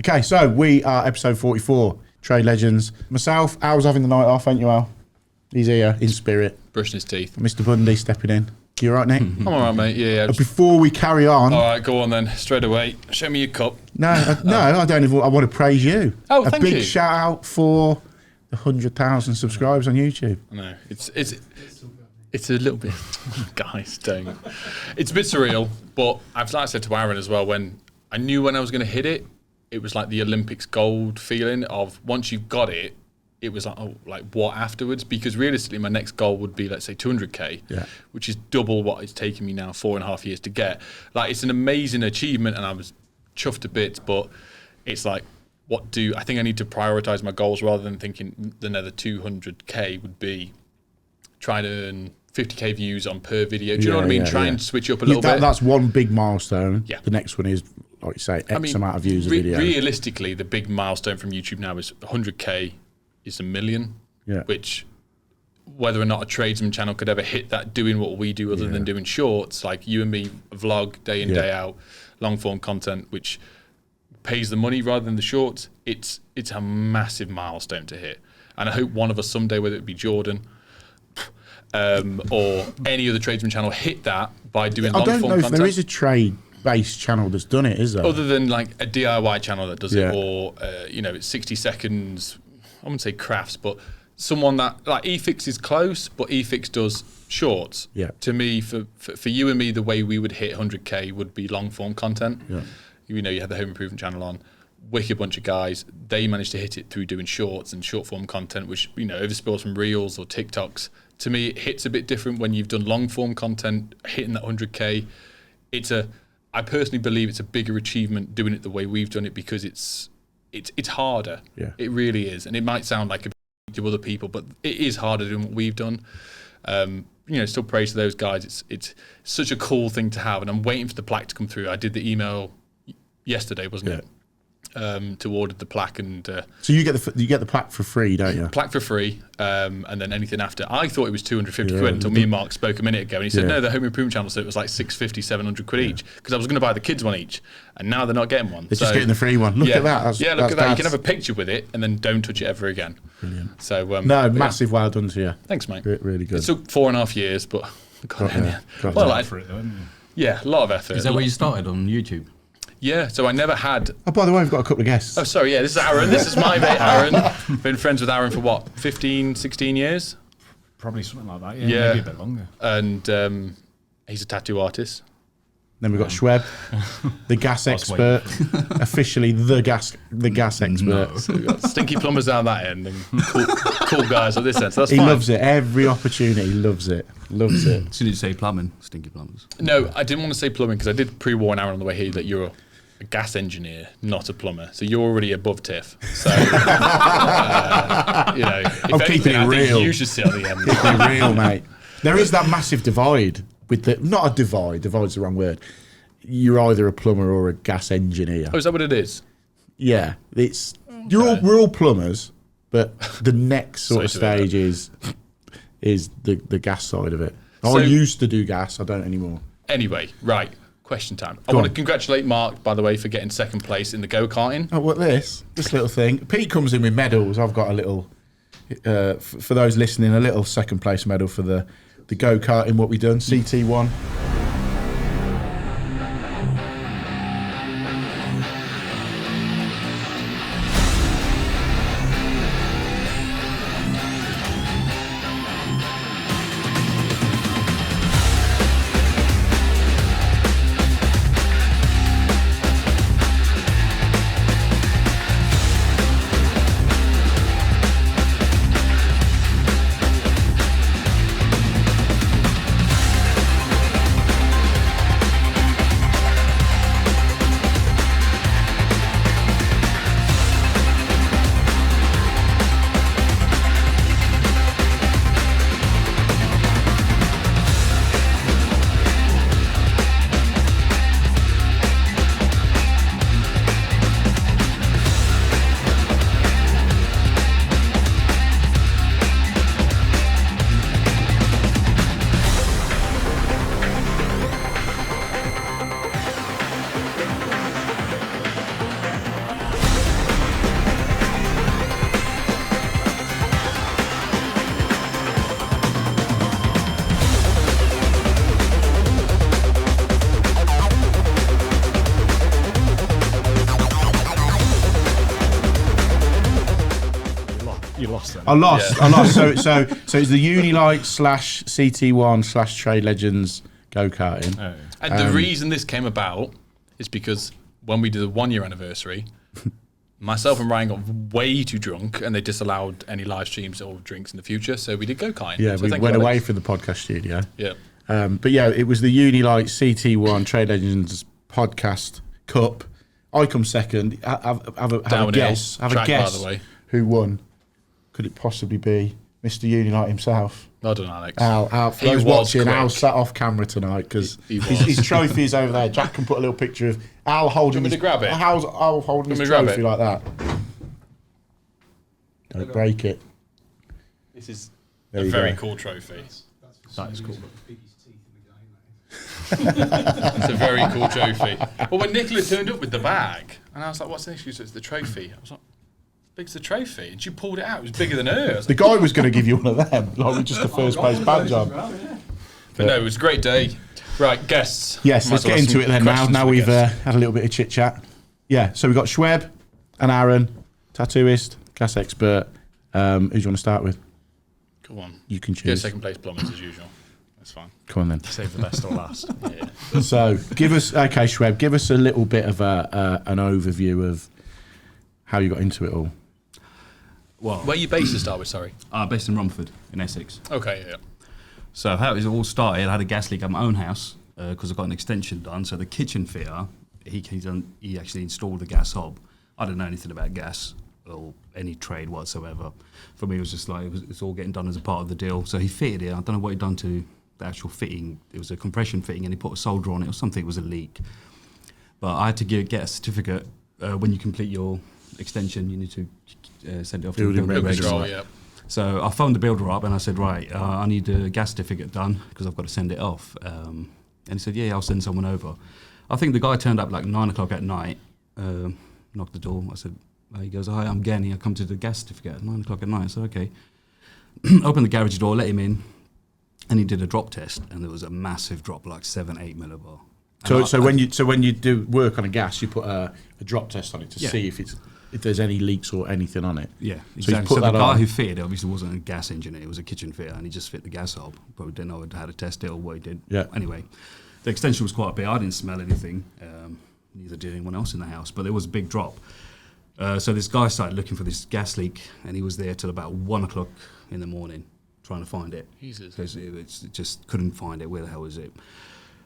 Okay, so we are episode 44, Trade Legends. Myself, Al's having the night off, ain't you, Al? He's here in spirit. Brushing his teeth. Mr. Bundy stepping in. You all right, Nick? I'm all right, mate. Yeah. Before we carry on... All right, go on then. Straight away. Show me your cup. No, I don't even... I want to praise you. Oh, thank you. A big shout out for the 100,000 subscribers on YouTube. No, it's a little bit... Guys, don't. It's a bit surreal, but like I said to Aaron as well, when I knew when I was going to hit it, it was like the Olympics gold feeling of once you've got it, it was like, oh, like what afterwards? Because realistically, my next goal would be, let's say, 200k, which is double what it's taken me now 4.5 years to get. Like, it's an amazing achievement, and I was chuffed to bits. But it's like, I think I need to prioritize my goals rather than thinking another 200k would be trying to earn 50k views on per video. Do you know what I mean? Try and switch up a little bit. That's one big milestone. Yeah. The next one is, like you say, amount of views of video. Realistically, the big milestone from YouTube now is 100k. Is 1 million, which whether or not a tradesman channel could ever hit that doing what we do other than doing shorts, like you and me vlog day in, day out, long form content, which pays the money rather than the shorts, it's a massive milestone to hit. And I hope one of us someday, whether it be Jordan or any other tradesman channel, hit that by doing long form content. I don't know if there is a trade-based channel that's done it, is there? Other than like a DIY channel that does it, or it's 60 seconds, I wouldn't say crafts, but someone that, like, eFix is close, but eFix does shorts. Yeah. To me, for you and me, the way we would hit 100k would be long form content. Yeah. You had the home improvement channel on, wicked bunch of guys. They managed to hit it through doing shorts and short form content, which overspills from reels or TikToks. To me, it hits a bit different when you've done long form content, hitting that 100k. I personally believe it's a bigger achievement doing it the way we've done it, because it's harder. Yeah. It really is. And it might sound like to other people, but it is harder doing what we've done. Still praise to those guys. It's such a cool thing to have. And I'm waiting for the plaque to come through. I did the email yesterday, wasn't it? To order the plaque, and so you get the plaque for free, don't you? Plaque for free, and then anything after. I thought it was 250 quid until me and Mark spoke a minute ago, and he said no, the home improvement channel said it was like 650, 700 quid each, because I was going to buy the kids one each, and now they're not getting one. They're just getting the free one. Look at that. Look at that. You can have a picture with it, and then don't touch it ever again. Brilliant. So massive well done to you. Thanks, mate. Really good. It took 4.5 years, but got there for it, though, haven't you? Yeah, a lot of effort. Is that where you started on YouTube? Yeah, so I never had... Oh, by the way, we've got a couple of guests. Oh, sorry, this is Aaron. This is my mate, Aaron. Been friends with Aaron for what, 15, 16 years? Probably something like that, yeah. Maybe a bit longer. And he's a tattoo artist. Then we've got Schweb, the gas expert, officially the gas expert. No. So we've got stinky plumbers down that end and cool guys at this end. So that's he fine. Loves it. Every opportunity, he loves it. Loves it. So did you say plumbing? Stinky plumbers? No, I didn't want to say plumbing because I did pre-warn Aaron on the way here that you're a gas engineer, not a plumber. So you're already above TIFF. So, if I'm keeping it real. I think you should sit on the end. Keeping it real, mate. There is that massive divide. Not a divide, divide's the wrong word. You're either a plumber or a gas engineer. Oh, is that what it is? Yeah, we're all plumbers, but the next sort of stage is the gas side of it. I used to do gas, I don't anymore. Anyway, right, question time. I want to congratulate Mark, by the way, for getting second place in the go-karting. Oh, what this little thing? Pete comes in with medals. I've got a little, for those listening, a little second place medal for the go-karting, what we done, CT1. lost then. I lost. So it's the Unilight / CT1 / Trade Legends go-karting. Oh. And the reason this came about is because when we did the 1 year anniversary, myself and Ryan got way too drunk and they disallowed any live streams or drinks in the future. So we did go-karting. Yeah, so we went away from the podcast studio. Yeah. But yeah, it was the Unilight CT1 Trade Legends podcast cup. I come second. Have a guess. Have a guess. By the way. Who won? Could it possibly be Mr. Unilight himself? I don't know, Alex. Al, for those watching, Al sat off camera tonight because his trophy is over there. Jack can put a little picture of Al holding his, grab it? Al holding his trophy like that. Don't break it. This is a very cool trophy. That is cool. It's a very cool trophy. Well, when Nicola turned up with the bag, and I was like, what's the issue? So it's the trophy. I was like, big's the trophy? And she pulled it out. It was bigger than her. The guy was going to give you one of them, like with just the first place badge on. But no, it was a great day. Right, guests. Yes, let's get into it then now. Now we've had a little bit of chit-chat. Yeah, so we've got Schweb and Aaron, tattooist, gas expert. Who do you want to start with? Come on. You can choose. Get second place plumbers as usual. That's fine. Come on then. Save the best or last. Yeah. So Schweb, give us a little bit of an overview of how you got into it all. Well, where are you based to start with, sorry? Based in Romford, in Essex. Okay, yeah. So how it all started, I had a gas leak at my own house because I got an extension done. So the kitchen fitter, he actually installed the gas hob. I didn't know anything about gas or any trade whatsoever. For me, it was just like, it's all getting done as a part of the deal. So he fitted it. I don't know what he'd done to the actual fitting. It was a compression fitting and he put a solder on it or something. It was a leak. But I had to get a certificate. When you complete your extension, you need to send it off to the building regulator. Yeah. So I phoned the builder up and I said, right, I need a gas certificate done because I've got to send it off. And he said, yeah, I'll send someone over. I think the guy turned up like 9 o'clock at night, knocked the door. I said, he goes, hi, I'm Ganny. I come to the gas certificate at 9 o'clock at night. I said, okay. Opened the garage door, let him in, and he did a drop test, and there was a massive drop, like 7-8 millibar. So when you do work on a gas, you put a drop test on it to see if there's any leaks or anything on it. Yeah, exactly. So the guy who fitted it obviously wasn't a gas engineer; it was a kitchen fitter, and he just fit the gas hob. Probably didn't know how to test it or what he did. Yeah. Anyway, the extension was quite big. I didn't smell anything. Neither did anyone else in the house, but there was a big drop. So this guy started looking for this gas leak, and he was there till about 1 o'clock in the morning trying to find it. Jesus. Because it just couldn't find it. Where the hell is it?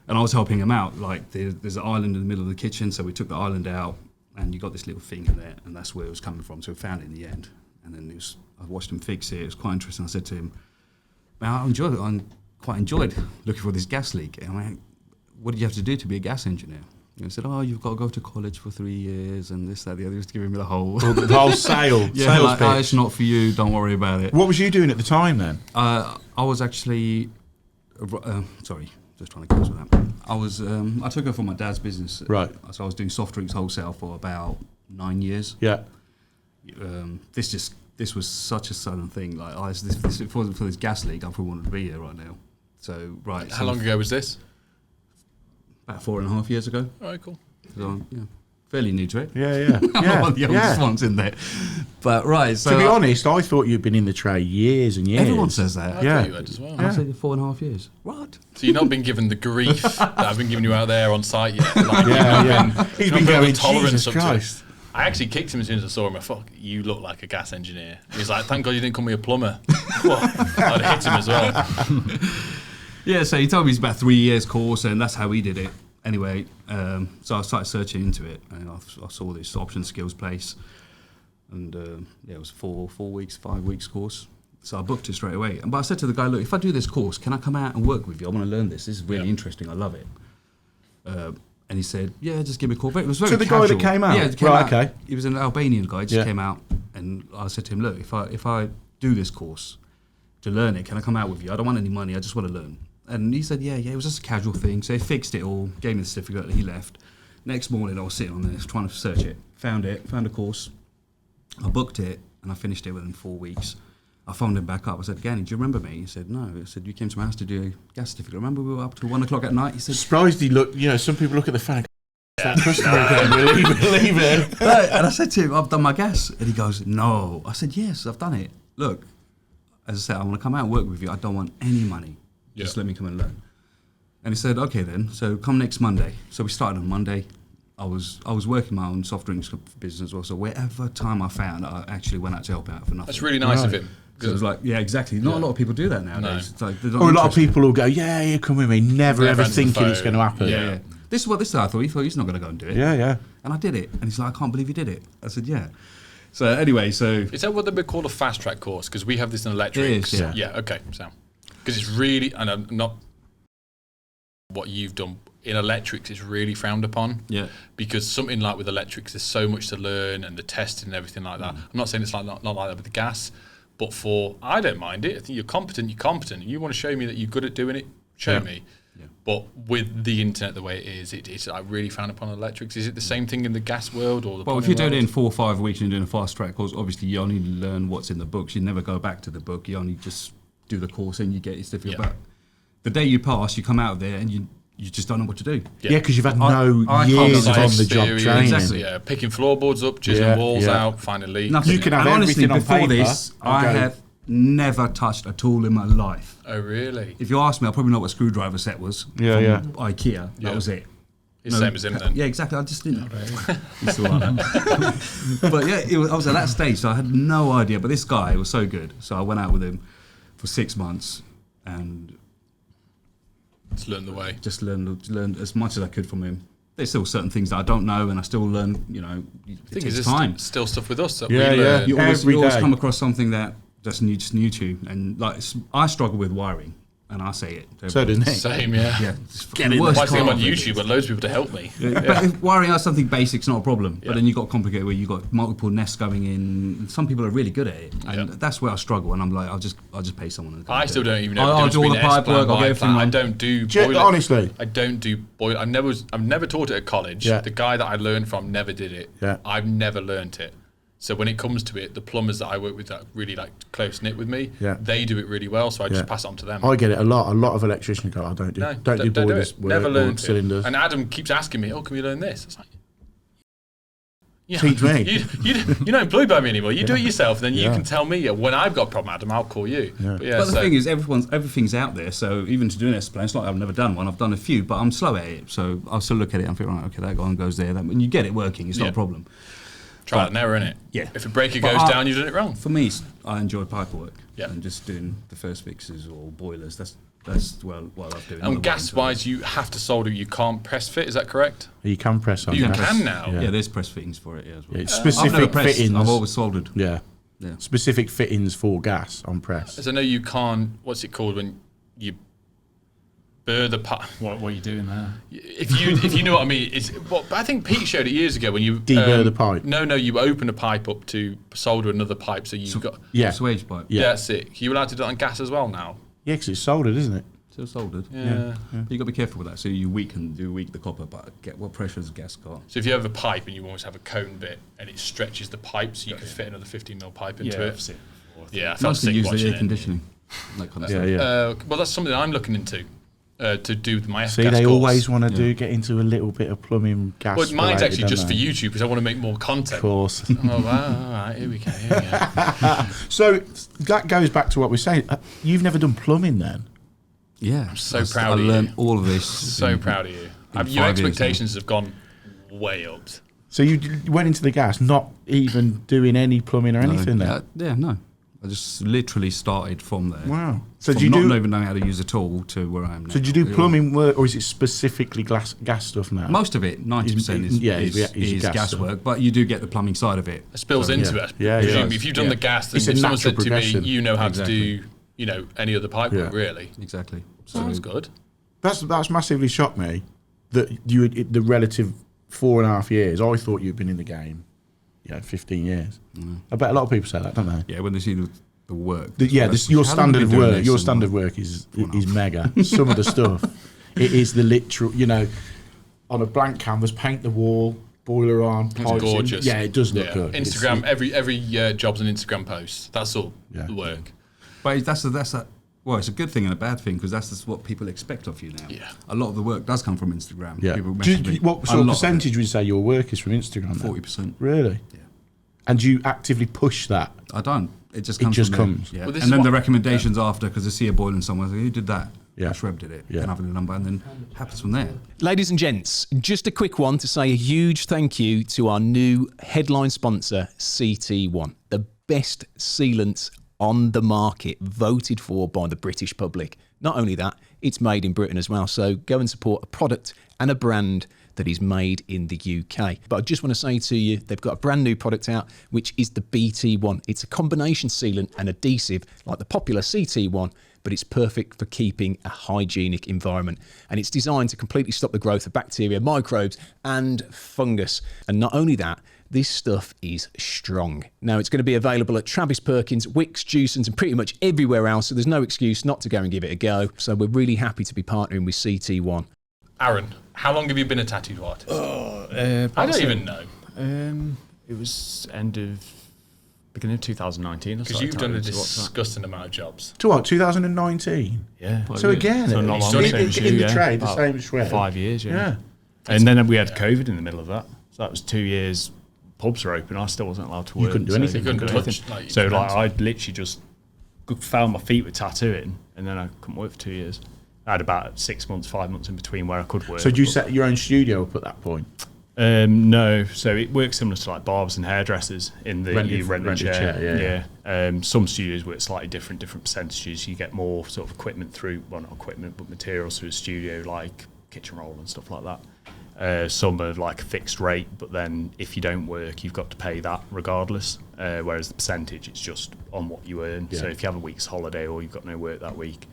And I was helping him out. Like there's an island in the middle of the kitchen, so we took the island out, and you got this little thing in there, and that's where it was coming from. So we found it in the end, and then I watched him fix it. It was quite interesting. I said to him, "Man, I quite enjoyed looking for this gas leak." And I'm like, "What did you have to do to be a gas engineer?" And he said, "Oh, you've got to go to college for 3 years, and this, that, the other." He was giving me the whole sales like, pitch. It's not for you. Don't worry about it. What was you doing at the time then? I was actually, sorry. Just trying to close with that. I took over for my dad's business. Right. So I was doing soft drinks wholesale for about 9 years. Yeah. This was such a sudden thing. Like, if it wasn't for this gas leak, I probably wouldn't be here right now. So, right. How long ago was this? About 4.5 years ago. All right, cool. So, yeah. Fairly new to it. Yeah. I'm not one of the oldest ones in there. But, right. So to be honest, I thought you'd been in the trade years and years. Everyone says that. I thought you had as well. I said 4.5 years. What? So you've not been given the grief that I've been giving you out there on site yet. Like, He's been going, Jesus Christ. I actually kicked him as soon as I saw him. I thought, you look like a gas engineer. He's like, thank God you didn't call me a plumber. I'd hit him as well. Yeah, so he told me it's about 3 years course, and that's how he did it. Anyway, so I started searching into it, and I saw this option skills place, and it was 5 weeks course. So I booked it straight away. But I said to the guy, look, if I do this course, can I come out and work with you? I want to learn this. This is really interesting. I love it. And he said, yeah, just give me a call. But it was very So the casual. guy that came out? Yeah, came out. Okay. He was an Albanian guy, just came out, and I said to him, look, if I do this course to learn it, can I come out with you? I don't want any money. I just want to learn. And he said, yeah, it was just a casual thing. So he fixed it all, gave me the certificate, and he left. Next morning, I was sitting on this, trying to search it. Found a course. I booked it, and I finished it within 4 weeks. I phoned him back up. I said, Ganny, do you remember me? He said, no. I said, you came to my house to do a gas certificate. Remember we were up till 1 o'clock at night? He said, surprised he looked, some people look at the fan. Customer again, leave it. and I said to him, I've done my gas. And he goes, no. I said, yes, I've done it. look, as I said, I want to come out and work with you. I don't want any money. Just let me come and learn. And he said, okay then, so come next Monday. So we started on Monday. I was working my own soft drinks business as well, so wherever time I found, I actually went out to help out for nothing. That's really nice of him. So it was like, yeah, exactly. Not a lot of people do that nowadays. No. It's like, or a lot of people will go, yeah, come with me, never ever thinking it's going to happen. Yeah. This is what this guy thought. He thought he's not going to go and do it. Yeah. And I did it. And he's like, I can't believe you did it. I said, yeah. So anyway, is that what they would call a fast track course? Because we have this in electrics. It is, yeah. Okay, so because it's really, and I'm not what you've done in electrics is really frowned upon. Yeah. Because something like with electrics, there's so much to learn and the testing and everything like that. I'm not saying it's like not like that with the gas, but I don't mind it. I think you're competent. You want to show me that you're good at doing it, show me. Yeah. But with the internet the way it is, it's like really frowned upon electrics. Is it the same thing in the gas world or the Well, if you're doing it in 4 or 5 weeks and you're doing a fast track course, obviously you only learn what's in the books. You never go back to the book. You only just do the course and you get your certificate. But the day you pass, you come out of there and you just don't know what to do. Yeah, because you've had years of on-the-job training. Exactly. Yeah, picking floorboards up, jizzing walls out, finding leaks. Nothing. You can have honestly, everything on before paper. This, I have never touched a tool in my life. Oh, really? If you ask me, I probably know what a screwdriver set was from IKEA. That was it. It's the same as him then. Yeah, exactly. I just didn't. He's still like that. But yeah, I was at that stage, so I had no idea. But this guy was so good. So I went out with him for 6 months and just learn the way. Just learned as much as I could from him. There's still certain things that I don't know, and I still learn. It takes time. Still stuff with us that we learn. You always come across something that just new to you, and like I struggle with wiring. And I say it. So does Nick. Same, yeah. Get it. I think I'm on YouTube, but loads of people to help me. But if wiring out something basic's not a problem. But then you've got complicated where you've got multiple nests going in. Some people are really good at it. And that's where I struggle. And I'm like, I'll just pay someone. I still don't even know. I'll do all the pipe work, I'll get everything. I don't do boiler. Honestly. I don't do boiler. I've never taught it at college. Yeah. The guy that I learned from never did it. Yeah. I've never learnt it. So when it comes to it, the plumbers that I work with that really like close knit with me, they do it really well. So I just pass it on to them. I get it a lot. A lot of electricians go, I don't do boilers. Never learned cylinders. And Adam keeps asking me, can we learn this? It's like, teach me. You're not employed by me anymore. You do it yourself. Then you can tell me when I've got a problem, Adam. I'll call you. Yeah. But the thing is, everything's out there. So even to do an S-plan, it's not like I've never done one. I've done a few, but I'm slow at it. So I'll still look at it and think, right, okay, that one goes there. When you get it working, it's not a problem. Trial and error, innit? Yeah. If a breaker goes down, you've done it wrong. For me, I enjoy pipe work. Yeah. And just doing the first fixes or boilers. That's what I love doing. And gas-wise, you have to solder. You can't press fit. Is that correct? You can press on. You can now. Yeah, there's press fittings for it as well. Specific fittings. I've always soldered. Yeah. Specific fittings for gas on press. As I know, you can't. What's it called when you burr the pipe? What are you doing there? If you know what I mean, I think Pete showed it years ago when you deburr the pipe. No, you open a pipe up to solder another pipe, so you've got swage pipe. Yeah, that's it. Are you allowed to do it on gas as well now? Yeah, because it's soldered, isn't it? Still soldered. Yeah. But you got to be careful with that. So you weaken the copper, but get what pressure has gas got. So if you have a pipe and you always have a cone bit and it stretches the pipe, so you can fit another 15mm pipe into it. I felt sick use watching the air conditioning. That kind of stuff. Well, that's something I'm looking into. To do with my gas they always want to get into a little bit of plumbing gas. Well, mine's actually just for YouTube because I want to make more content. Of course. Oh, wow, all right, here we go. So that goes back to what we're saying. You've never done plumbing then? Yeah. I'm so proud of you. I learned all of this. So proud of you. Your expectations have gone way up. So you went into the gas not even doing any plumbing or anything then? No. I just literally started from there. Wow. So do you not even know how to use a tool to where I am now. So do you do plumbing work or is it specifically gas stuff now? Most of it, 90% is gas work, but you do get the plumbing side of it. It spills into it. Yeah. If you've done the gas, then if someone said to me, you know how to do any other pipe work, really. Exactly. So that's good. That's massively shocked me that you had the relative 4.5 years. I thought you'd been in the game. 15 years. I bet a lot of people say that, don't they? Yeah, when they see the work. Your standard of work. Your standard work is mega. Some of the stuff, it is the literal. On a blank canvas, paint the wall, boiler on. It's gorgeous. It does look good. Instagram. Every job's an Instagram post. That's all the work. But that's well, it's a good thing and a bad thing because that's just what people expect of you now. Yeah. A lot of the work does come from Instagram. Yeah. What sort of percentage would you say your work is from Instagram? 40%. Really? Yeah. And do you actively push that? I don't. It just comes. Yeah. Well, and then the recommendations after, because I see a boiling somewhere, who did that? Yeah. Shreb did it. Yeah. And having a number, and then happens from there. Ladies and gents, just a quick one to say a huge thank you to our new headline sponsor, CT1, the best sealants on the market, voted for by the British public. Not only that, it's made in Britain as well. So go and support a product and a brand that is made in the UK. But I just want to say to you, they've got a brand new product out, which is the BT1. It's a combination sealant and adhesive like the popular CT1, but it's perfect for keeping a hygienic environment. And it's designed to completely stop the growth of bacteria, microbes, and fungus. And not only that, this stuff is strong. Now, it's going to be available at Travis Perkins, Wickes, Jewson's, and pretty much everywhere else, so there's no excuse not to go and give it a go. So we're really happy to be partnering with CT1. Aaron, how long have you been a tattooed artist? I don't even know. It was beginning of 2019. Because you've done a disgusting amount of jobs. To what, 2019? Yeah. So again, so not long in the trade, the same as Shred. 5 years, yeah. And then we had COVID in the middle of that. So that was 2 years. Pubs were open. I still wasn't allowed to work. You couldn't do anything. You couldn't touch. I literally just found my feet with tattooing, and then I couldn't work for 2 years. I had about 6 months, 5 months in between where I could work. So did you set your own studio up at that point? No. So it works similar to like barbers and hairdressers in the you rent a chair. Some studios work slightly different percentages. You get more sort of equipment through, well, not equipment, but materials through a studio, like kitchen roll and stuff like that. Some are like a fixed rate, but then if you don't work, you've got to pay that regardless. Whereas the percentage, it's just on what you earn. Yeah. So if you have a week's holiday or you've got no work that week,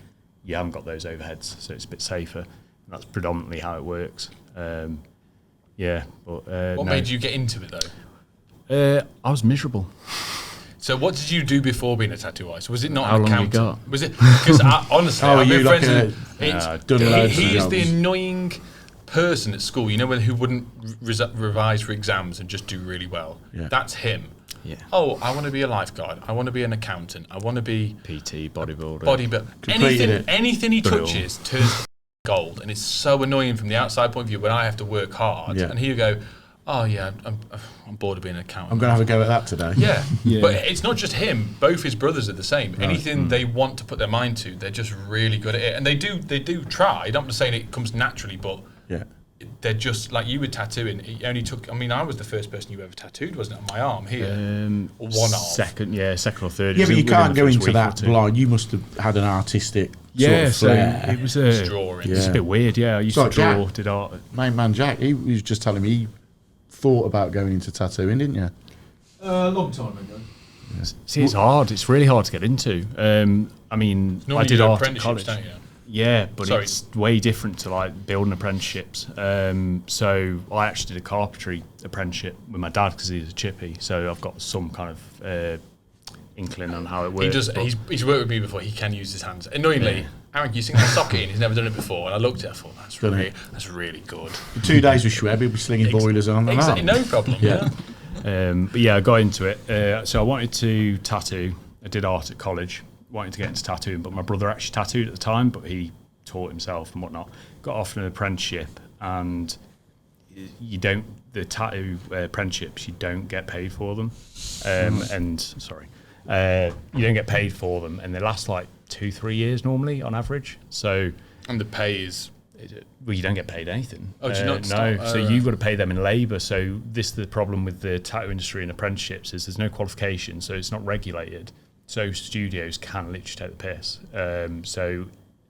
you haven't got those overheads, so it's a bit safer. And that's predominantly how it works. What made you get into it though? I was miserable. So what did you do before being a tattoo artist? Was it not how an long accountant? You got? Was it because honestly, I've been friends he is the annoying person at school, you know, who wouldn't revise for exams and just do really well. Yeah. That's him. Yeah. Oh, I want to be a lifeguard. I want to be an accountant. I want to be PT, bodybuilder. Anything he touches turns gold, and it's so annoying from the outside point of view when I have to work hard. Yeah. And he would go, "Oh yeah, I'm bored of being an accountant. I'm going to have a go at that today." Yeah. But it's not just him. Both his brothers are the same. Right. Anything they want to put their mind to, they're just really good at it, and they do try. I'm not saying it comes naturally, but they're just like you with tattooing. It only took. I mean, I was the first person you ever tattooed, wasn't it, on my arm here, or one arm? Second or third. Yeah, but you can't go into that blind. You must have had an artistic. Sort of flair. So it was drawing. It's a bit weird. Yeah, I used to draw. Did art. My man Jack, he was just telling me he thought about going into tattooing, didn't you? A long time ago. Yeah. See, it's hard. It's really hard to get into. I mean, I did art at college. Don't you? Yeah, but it's way different to like building apprenticeships. So I actually did a carpentry apprenticeship with my dad because he's a chippy. So I've got some kind of inkling on how it works. He does. He's worked with me before. He can use his hands. Annoyingly, Aaron, you sing that socket in. He's never done it before. And I looked at it. I thought that's really good. For 2 days with Schweb, he'll be slinging boilers on. Exactly, no problem. Yeah. But yeah, I got into it. So I wanted to tattoo. I did art at college. Wanted to get into tattooing, but my brother actually tattooed at the time, but he taught himself and whatnot. Got offered an apprenticeship, and the tattoo apprenticeships, you don't get paid for them. You don't get paid for them, and they last like 2-3 years normally on average. So, and the pay is. Well, you don't get paid anything. Oh, do you not? No, so you've got to pay them in labour. So this is the problem with the tattoo industry and apprenticeships is there's no qualification, so it's not regulated. So studios can literally take the piss. So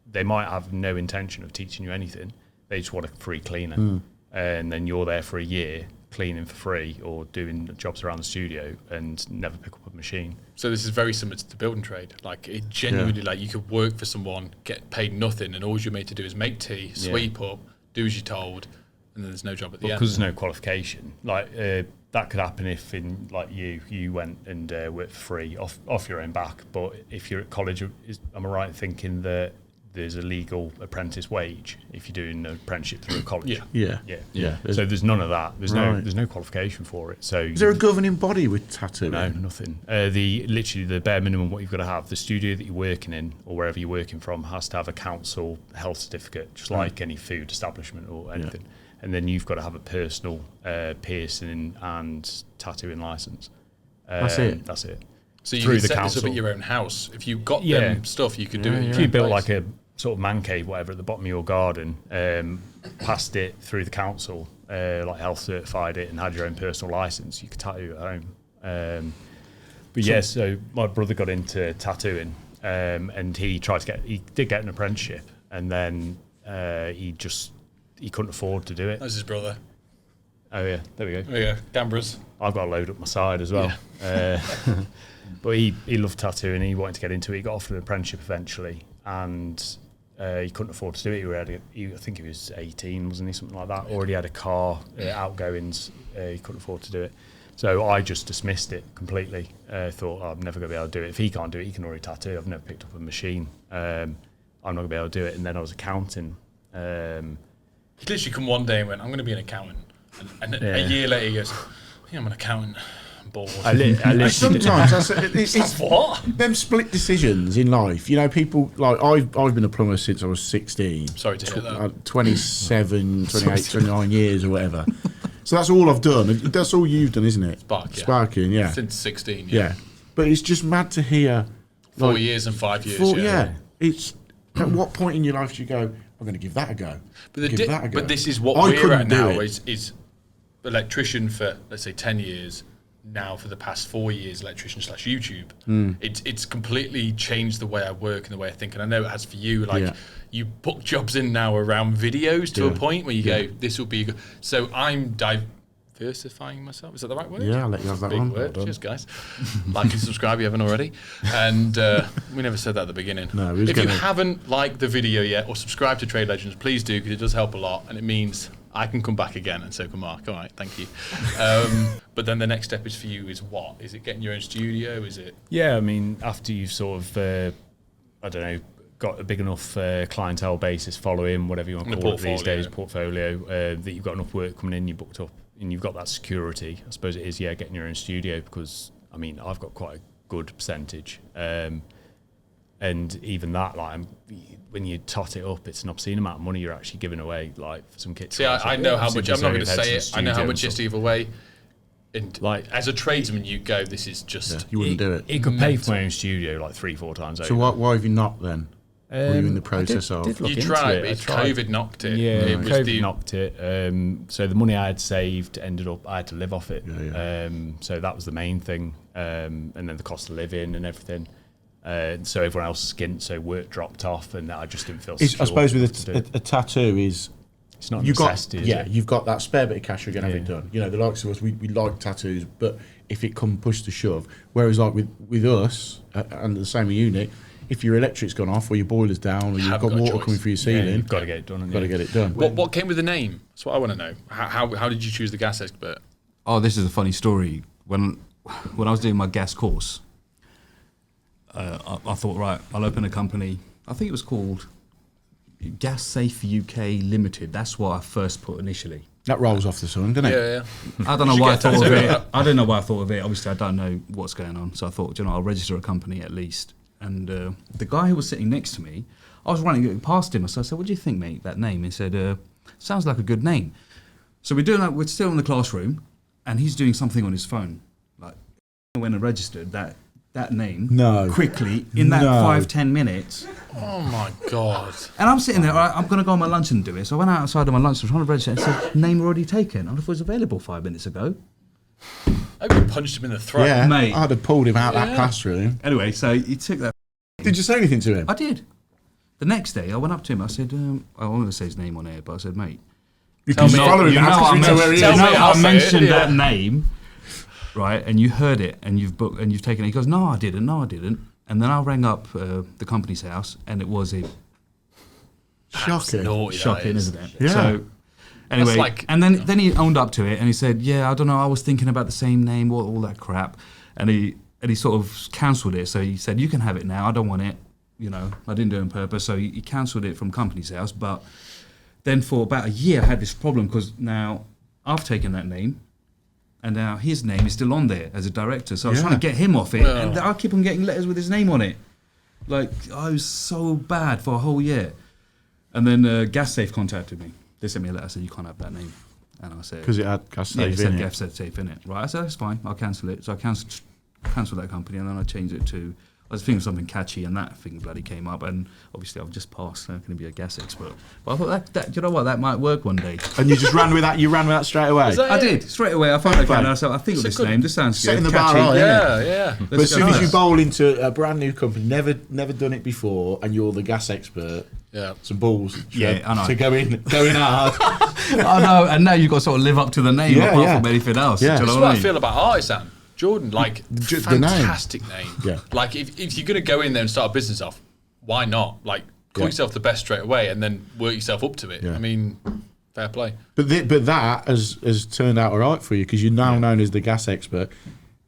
they might have no intention of teaching you anything. They just want a free cleaner. And then you're there for a year cleaning for free or doing jobs around the studio and never pick up a machine. So this is very similar to the building trade. Like it genuinely, like you could work for someone, get paid nothing, and all you're made to do is make tea, sweep up, do as you're told, and then there's no job at the end. Because there's no qualification. Like that could happen if in like you went and worked for free off your own back. But if you're at college, am I right in thinking that there's a legal apprentice wage if you're doing an apprenticeship through a college? Yeah. So there's none of that. There's no qualification for it. So is there a governing body with tattooing? No, nothing. Literally the bare minimum what you've got to have. The studio that you're working in or wherever you're working from has to have a council health certificate, just like any food establishment or anything. Yeah. And then you've got to have a personal piercing and tattooing license. That's it. That's it. So you through could the set council. this up at your own house. If you got them stuff, you could do it. If you built like a sort of man cave, whatever, at the bottom of your garden, passed it through the council, like health certified it, and had your own personal license, you could tattoo at home. So my brother got into tattooing, and he did get an apprenticeship, and then he couldn't afford to do it. That's his brother. Oh yeah, there we go. There you go, Gambras. I've got a load up my side as well. Yeah. But he loved tattooing. He wanted to get into it. He got offered an apprenticeship eventually, and he couldn't afford to do it. I think he was 18, wasn't he? Something like that. Already had a car, outgoings. He couldn't afford to do it. So I just dismissed it completely. Thought, I'm never going to be able to do it. If he can't do it, he can already tattoo. I've never picked up a machine. I'm not going to be able to do it. And then I was accounting. He literally come one day and went, I'm going to be an accountant. And a year later he goes, yeah, I'm an accountant. I'm bored. Sometimes it's what? Them split decisions in life. You know, people like I've been a plumber since I was 16. Sorry to hear that. 27, 28, 29 years or whatever. So that's all I've done. That's all you've done, isn't it? Sparking, yeah. Since 16, yeah. But it's just mad to hear. 4 years and 5 years. Yeah. It's at what point in your life do you go, I'm going to give that a go? But this is what we're at now is electrician for, let's say, 10 years. Now for the past 4 years, electrician / YouTube. It's completely changed the way I work and the way I think, and I know it has for you. You book jobs in now around videos to a point where you go, this will be good. So I'm diversifying myself. Is that the right word? Yeah, I'll let you have that Big one. word. Cheers, guys. Like and subscribe if you haven't already. And we never said that at the beginning. No, if you haven't liked the video yet or subscribed to Trade Legends, please do, because it does help a lot, and it means I can come back again, and so can Mark. All right, thank you. But then the next step is for you is what? Is it getting your own studio? Is it? Yeah, I mean, after you've sort of, I don't know, got a big enough clientele basis, following, whatever you want to call it these days, portfolio, that you've got enough work coming in, you booked up, and you've got that security. I suppose it is, getting your own studio, because, I mean, I've got quite a good percentage. And even that, like, when you tot it up, it's an obscene amount of money you're actually giving away, like, for some kits. See, I know how much. I'm not going to say it. I know how much you have to give away. And like, as a tradesman, you go, this is just. You wouldn't do it. It could pay for my own studio like 3-4 times over. So why have you not then? Were you in the process of? You tried, but COVID knocked it. Yeah, COVID knocked it. So the money I had saved ended up, I had to live off it. So that was the main thing. And then the cost of living and everything. So everyone else skint, so work dropped off, and I just didn't feel secure. I suppose with a tattoo is it's not a necessity. You've got that spare bit of cash, you're going to have it done. You know, the likes of us, we like tattoos, but if it come push to shove, whereas like with us and the same unit, if your electric's gone off or your boiler's down or you've got water coming through your ceiling, you've got to get it done. Got to get it done. What came with the name? That's what I want to know. How did you choose the gas expert? Oh, this is a funny story. When I was doing my gas course, I thought, right, I'll open a company. I think it was called Gas Safe UK Limited. That's what I first put initially. That rolls off the tongue, doesn't it? Yeah. I don't know why I thought of it. I don't know why I thought of it. Obviously, I don't know what's going on. So I thought, I'll register a company at least. And the guy who was sitting next to me, I was running past him. So I said, what do you think, mate, that name? He said, sounds like a good name. So we're doing that. We're still in the classroom, and he's doing something on his phone. Like, when I registered that name quickly in that 5-10 minutes. Oh my God. And I'm sitting there, I'm going to go on my lunch and do it. So I went outside on my lunch, I was trying to register, and it said, name already taken. I thought it was available 5 minutes ago. I could have punched him in the throat. Yeah, mate. I'd have pulled him out that classroom. Anyway, so he took that. Did you say anything to him? I did. The next day, I went up to him, I said, I won't going to say his name on air, but I said, mate. Because you follow him, I mentioned that name. Right, and you heard it, and you've booked, and you've taken it. He goes, no, I didn't. And then I rang up the company's house, and it was a shocking, isn't it? Yeah. So anyway, and then he owned up to it, and he said, yeah, I don't know, I was thinking about the same name, all that crap, and he sort of cancelled it. So he said, you can have it now. I don't want it. I didn't do it on purpose. So he cancelled it from company's house. But then for about a year, I had this problem because now I've taken that name. And now his name is still on there as a director. So I was trying to get him off it. And I keep on getting letters with his name on it. Like, I was so bad for a whole year. And then Gas Safe contacted me. They sent me a letter, said, you can't have that name. And I said... Because it had Gas Safe in it. Gas Safe in it. Right, I said, that's fine, I'll cancel it. So I cancelled that company, and then I changed it to. I was thinking of something catchy, and that thing bloody came up. And obviously, I've just passed. So I'm going to be a gas expert. But I thought that you know what, that might work one day. And you just ran with that. You ran with that straight away. I did straight away. I found it, and I said, I think of this name. This sounds setting good. the bar high, yeah. But as soon as you bowl into a brand new company, never done it before, and you're the gas expert. Yeah, some balls. Yeah, I know. To go in hard. I know, and now you've got to sort of live up to the name apart from anything else. Yeah, that's what I feel about Artisan. Jordan, like, fantastic name. Yeah. Like, if you're going to go in there and start a business off, why not? Like, call yourself the best straight away and then work yourself up to it. Yeah. I mean, fair play. But that has turned out all right for you because you're now known as the gas expert.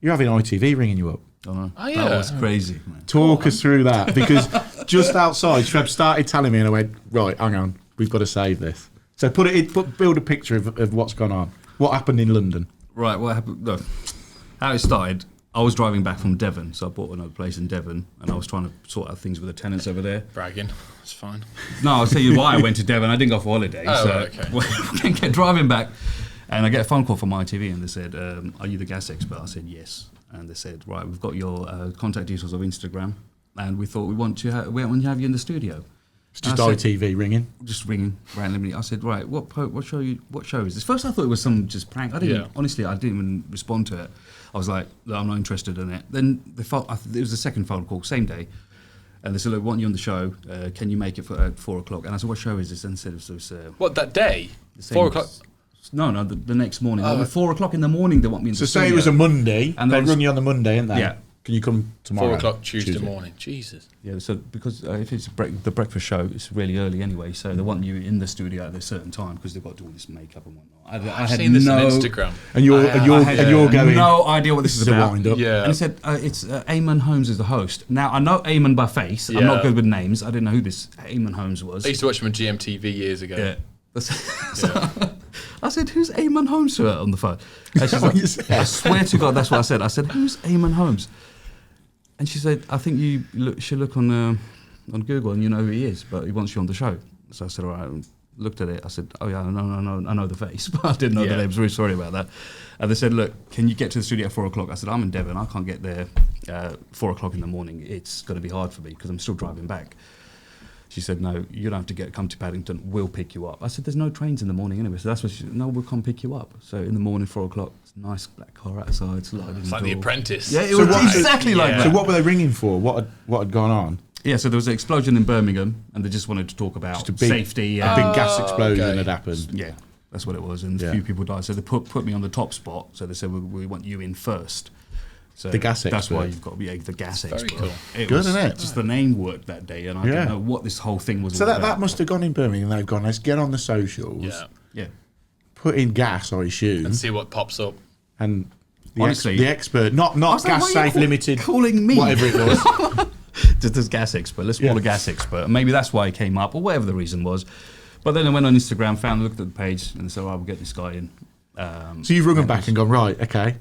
You're having ITV ringing you up. I know. Oh, yeah. That was crazy, man. Talk us through that because just outside, Shreb started telling me and I went, right, hang on, we've got to save this. So build a picture of what's gone on. What happened in London? Right, what happened? No. How it started, I was driving back from Devon, so I bought another place in Devon, and I was trying to sort out things with the tenants over there. Bragging, that's fine. No, I'll tell you why I went to Devon. I didn't go for holiday, okay. Get driving back, and I get a phone call from ITV, and they said, "Are you the gas expert?" I said, "Yes," and they said, "Right, we've got your contact details of Instagram, and we thought we want to have you in the studio." It's just ITV ringing. Just ringing randomly. I said, "Right, what show is this?" First, I thought it was some just prank. Honestly, I didn't even respond to it. I was like, I'm not interested in it. Then it was the second phone call, same day. And they said, look, we want you on the show. Can you make it for 4 o'clock? And I said, what show is this? And they said, it was... what, that day? 4 o'clock? No, the next morning. 4 o'clock in the morning, they want me in the studio. So say it was a Monday, and they run you on the Monday, ain't they? Yeah. Can you come tomorrow? 4 o'clock Tuesday morning. Jesus. Yeah, so because if it's the breakfast show, it's really early anyway, so they want you in the studio at a certain time because they've got to do all this makeup and whatnot. I've seen this on Instagram. And you're going... no idea what this is about. Wind up. Yeah. And he said, it's Eamon Holmes is the host. Now, I know Eamon by face. I'm not good with names. I didn't know who this Eamon Holmes was. I used to watch him on GMTV years ago. Yeah. I said, who's Eamon Holmes to her on the phone? And she's like, I swear to God, that's what I said. I said, who's Eamon Holmes? And she said, I think you should look on Google and you know who he is, but he wants you on the show. So I said, all right, I looked at it. I said, oh yeah, no, I know the face, but I didn't know the name. I was really sorry about that. And they said, look, can you get to the studio at 4 o'clock? I said, I'm in Devon. I can't get there 4 o'clock in the morning. It's going to be hard for me because I'm still driving back. She said, no, you don't have to come to Paddington. We'll pick you up. I said, there's no trains in the morning anyway. So that's what she said. No, we'll come pick you up. So in the morning, 4 o'clock, nice black car outside. It's like The Apprentice. Yeah, it was exactly like that. So what were they ringing for? What had gone on? Yeah, so there was an explosion in Birmingham, and they just wanted to talk about safety. A big gas explosion had happened. Yeah, that's what it was, and a few people died. So they put me on the top spot. So they said, we want you in first. So the gas expert. That's why you've got to be the gas expert. Cool. Good, isn't it? Just the name worked that day, and I didn't know what this whole thing was. So that must have gone in Birmingham. They've gone, let's get on the socials. Yeah. Put in gas, I assume, and see what pops up. And honestly, the expert, not Gas Safe Limited, calling me whatever it was. Just as gas expert. Let's call a gas expert. And maybe that's why it came up, or whatever the reason was. But then I went on Instagram, looked at the page, and said, "Oh, we'll get this guy in." So you've rung them back and gone, right, okay.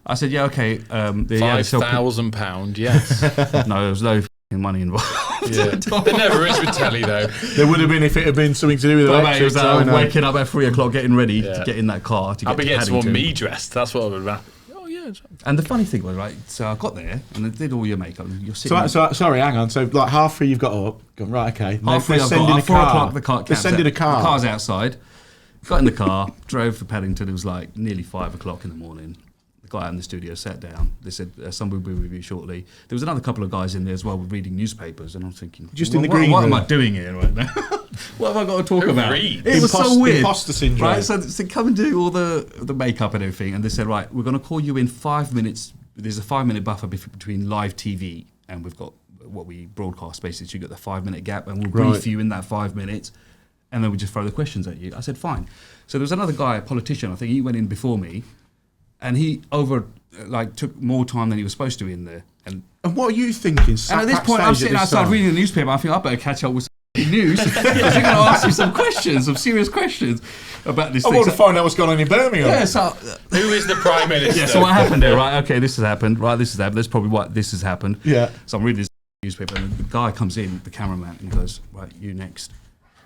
I said, yeah, okay. £5,000, yes. No, there was no money involved. Yeah. There never is with telly, though. There would have been if it had been something to do with electric. Waking up at 3 o'clock, getting ready to get in that car. I'll be getting someone me dressed. That's what I would happen. Oh, yeah. And the funny thing was, right, so I got there and they did all your makeup. And you're sitting sorry, hang on. So, like, 3:30 you've got up. Gone, right, okay. Half 3 I've got up. 4 o'clock, the car. They're sending a car. The car's outside. Got in the car, drove for Paddington. It was like nearly 5 o'clock in the morning. Got out in the studio, sat down. They said, someone will be with you shortly. There was another couple of guys in there as well reading newspapers, and I'm thinking, what am I doing here right now? What have I got to talk about? It was so weird. Imposter syndrome. Right, so come and do all the makeup and everything, and they said, right, we're going to call you in 5 minutes. There's a 5-minute buffer between live TV, and we've got what we broadcast, basically. So you got the 5-minute gap, and we'll brief you in that 5 minutes, and then we just throw the questions at you. I said, fine. So there was another guy, a politician, I think he went in before me, and he took more time than he was supposed to in there. And what are you thinking? And at this point, I'm sitting outside reading the newspaper. I think I better catch up with some news because they're going to ask you some serious questions about this. I want to find out what's going on in Birmingham. Yeah, so who is the Prime Minister? Yeah, so what happened there? Right, okay, this has happened. Right, this has happened. That's probably what this has happened. Yeah. So I'm reading this newspaper, and the guy comes in, the cameraman, and he goes, "Right, you next."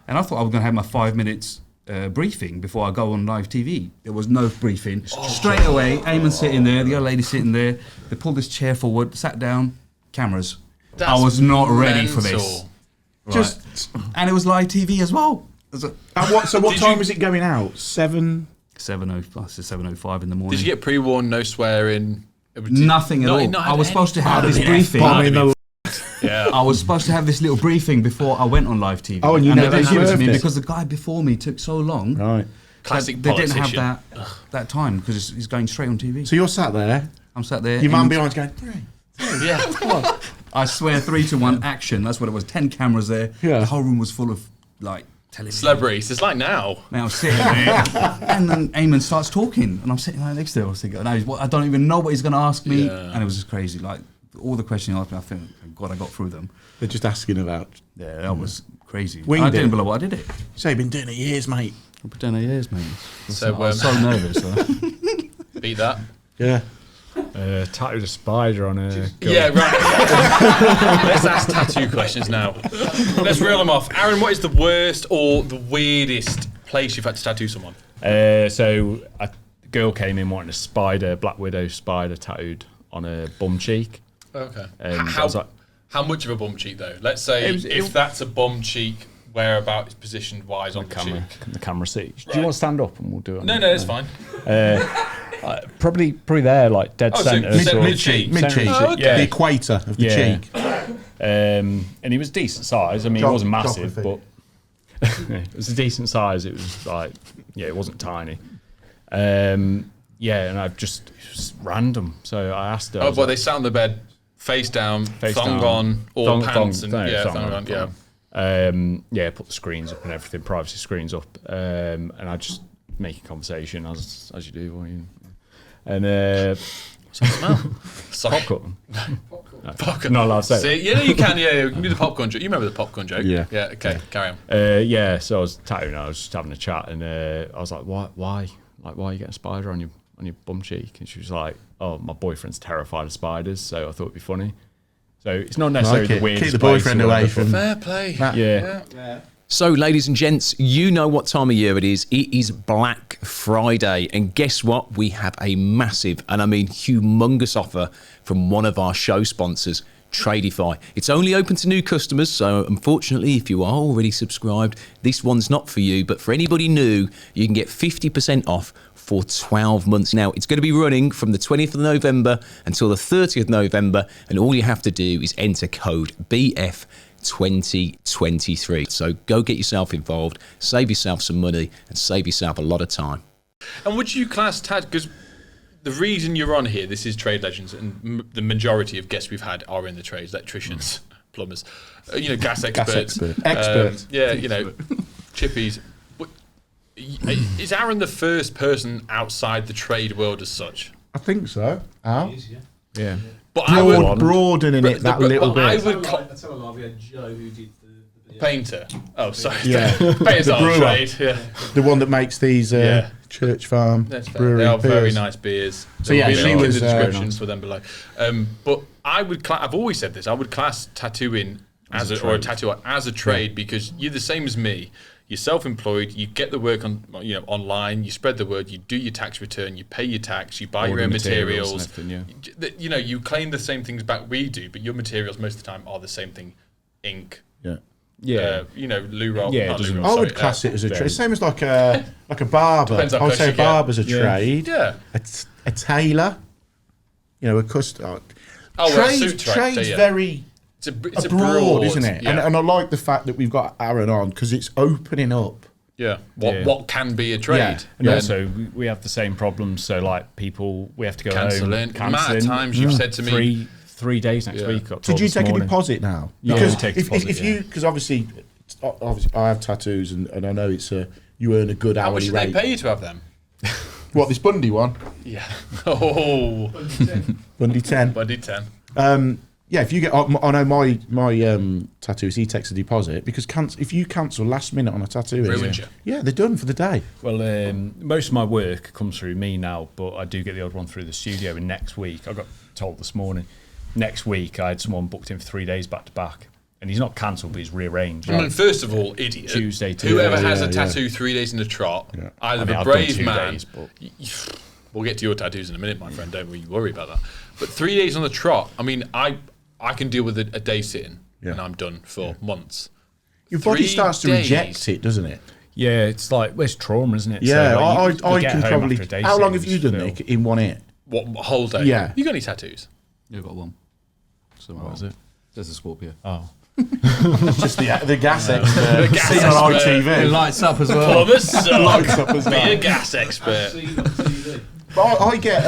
And I thought I was going to have my 5 minutes briefing before I go on live TV. There was no briefing. Straight away, Eamon's sitting there, the other lady sitting there. They pulled this chair forward, sat down, cameras. I was not ready for this. Right. And it was live TV as well. So what time was it going out? 7:05 in the morning. Did you get pre-warned, no swearing? Nothing at all. I was supposed to have this briefing. I was supposed to have this little briefing before I went on live TV. Oh, and you never they gave it to me it because the guy before me took so long. Right. Classic they politician. didn't have that time because he's going straight on TV. So you're sat there. I'm sat there. Your mum behind going, Yeah. Come on. I swear 3 to 1 action. That's what it was. 10 cameras there. Yeah. The whole room was full of like television. Celebrities. It's like now. Now I'm sitting there, and then Eamon starts talking, and I'm sitting right next to him. I was thinking, I don't even know what he's going to ask me, and it was just crazy. Like all the questions he asked me, I think, God, I got through them. They're just asking about. Yeah, that was crazy. Winged I didn't believe I did it. So you've been doing it years, mate. I've been doing it years, mate. So, I was so nervous. Beat that. Yeah. Tattooed a spider on a. Yeah, right. Let's ask tattoo questions now. Let's reel them off. Aaron, what is the worst or the weirdest place you've had to tattoo someone? So a girl came in wanting a spider, black widow spider tattooed on her bum cheek. Okay. How much of a bum cheek though? Let's say if that's a bum cheek, whereabouts positioned wise on the camera? The camera seat. Do you want to stand up and we'll do it? No, it's fine. Probably there, like dead centre. Mid cheek. Oh, okay. Yeah. The equator of the cheek. And he was decent size. I mean, he wasn't massive, but it was a decent size. It was like, it wasn't tiny. And I it was random. So I asked her. They sat on the bed, face down, thong on, or pants, thong on. Put the screens up and everything, privacy screens up, and I just making conversation as you do. And what's that smell? Sorry. Popcorn. Popcorn. Not allowed to say. See, you can. Yeah, you can do the popcorn joke. You remember the popcorn joke? Yeah. Yeah. Okay. Carry on. So I was tattooing. I was just having a chat, and I was like, "Why? Like, why are you getting a spider on your bum cheek?" And she was like, "Oh, my boyfriend's terrified of spiders, so I thought it'd be funny." So it's not necessarily the weirdest. Keep the boyfriend away from. Fair play. Yeah. So, ladies and gents, you know what time of year it is. It is Black Friday. And guess what? We have a massive, and I mean humongous offer from one of our show sponsors, Tradify. It's only open to new customers, so unfortunately, if you are already subscribed, this one's not for you. But for anybody new, you can get 50% off for 12 months. Now, it's going to be running from the 20th of November until the 30th of November, and all you have to do is enter code BF2023. So go get yourself involved, save yourself some money, and save yourself a lot of time. And would you class because the reason you're on here, this is Trade Legends, and the majority of guests we've had are in the trades, electricians, plumbers, gas experts. Experts. Chippies. But is Aaron the first person outside the trade world as such? I think so. Al? Yeah. But broadening it that little bit. I would tell a lot. We had Joe who did the painter. Oh, sorry. Yeah. Painter's The on brewer. trade. Yeah. The one that makes these Church Farm brewery They are beers. very nice beers. So yeah, she she was was in the descriptions for them below. But I would. I've always said this. I would class tattooing as a tattooer as a trade because you're the same as me. You're self-employed. You get the work on, online. You spread the word. You do your tax return. You pay your tax. You buy your own materials. You claim the same things back we do, but your materials most of the time are the same thing: ink. Yeah. Loo roll. Yeah, I would class it as a trade. Same as like a barber. Depends how I would close say you a barber's a get. trade. Yeah. A tailor. A custom. Trade's very. It's a broad, isn't it? Yeah. And I like the fact that we've got Aaron on because it's opening up. Yeah. What can be a trade? Yeah. And also, we have the same problems. So, like, we have to go Cancelling. home. The amount of times you've said to me. 3 days next week. Did you take a deposit now? Yeah, because we take a deposit, because obviously I have tattoos and I know it's you earn a good How much hourly did rate. they pay you to have them? What, this Bundy one? Yeah. Oh. Bundy 10. Bundy 10. Yeah, if you get, I know my tattoos, he takes a deposit because if you cancel last minute on a tattoo, Ruins you. Yeah, they're done for the day. Well, most of my work comes through me now, but I do get the odd one through the studio. And next week, I got told this morning, next week I had someone booked in for 3 days back to back. And he's not cancelled, but he's rearranged. I mean, first of all, idiot. Tuesday to whoever has a tattoo 3 days in the trot, either the brave man. Days, but we'll get to your tattoos in a minute, my friend. Don't worry about that. But 3 days on the trot. I mean, I can deal with a day sitting, and I'm done for months. Your body starts to reject it, doesn't it? Yeah, it's like it's trauma, isn't it? Yeah, so, I can probably. How long have you done, Nick, in one hit? What, a whole day? Yeah. You got any tattoos? You've got one. So what was it? There's a Scorpio. Oh. Just the gas expert. Seen on ITV. It lights up as well. Lights up as well. Be a gas expert. But I get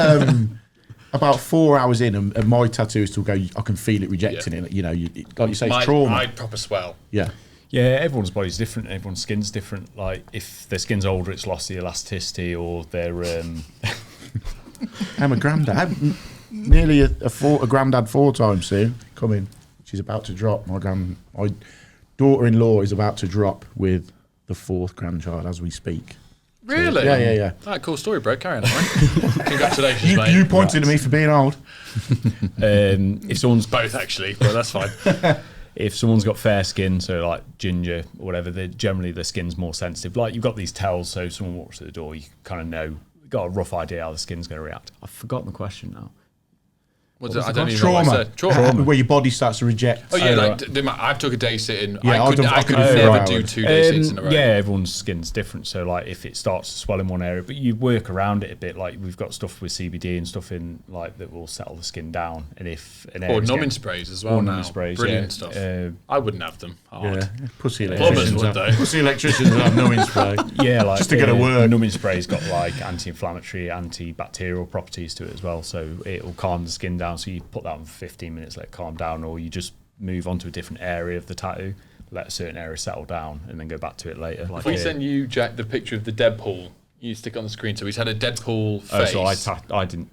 about 4 hours in, and my tattooist will go, I can feel it rejecting it. You know, like you say, it's trauma. I proper swell. Yeah. Yeah, everyone's body's different. Everyone's skin's different. Like, if their skin's older, it's lost the elasticity, or they're... I'm a granddad. Nearly a granddad 4 times soon. Coming. She's about to drop. My daughter-in-law is about to drop with the 4th grandchild as we speak. Really? Yeah. All right, cool story, bro. Carry on, mate. Congratulations, mate. You pointed at me for being old. If someone's... Both, actually, but that's fine. If someone's got fair skin, so like ginger or whatever, generally their skin's more sensitive. Like, you've got these tells, so if someone walks through the door, you kind of know, got a rough idea how the skin's going to react. I've forgotten the question now. I don't even know what I said. Trauma. Where your body starts to reject. Oh, yeah, I've took a day sitting. Yeah, I could never do 2 day sits in a row. Yeah, everyone's skin's different. So, like, if it starts to swell in one area, but you work around it a bit. Like, we've got stuff with CBD and stuff in, like, that will settle the skin down. And if an area... Or numbing sprays as well. Numbing sprays, brilliant stuff. I wouldn't have them. Yeah, pussy electricians. Plumbers would, though. Pussy electricians have numbing spray. Yeah, like... Just to get a word. Numbing spray's got, like, anti-inflammatory, antibacterial properties to it as well. So, it will calm the skin down. So, you put that on 15 minutes, let it calm down, or you just move on to a different area of the tattoo, let a certain area settle down, and then go back to it later. If we send you, Jack, the picture of the Deadpool, you stick it on the screen. So he's had a Deadpool face. Oh, so I tattooed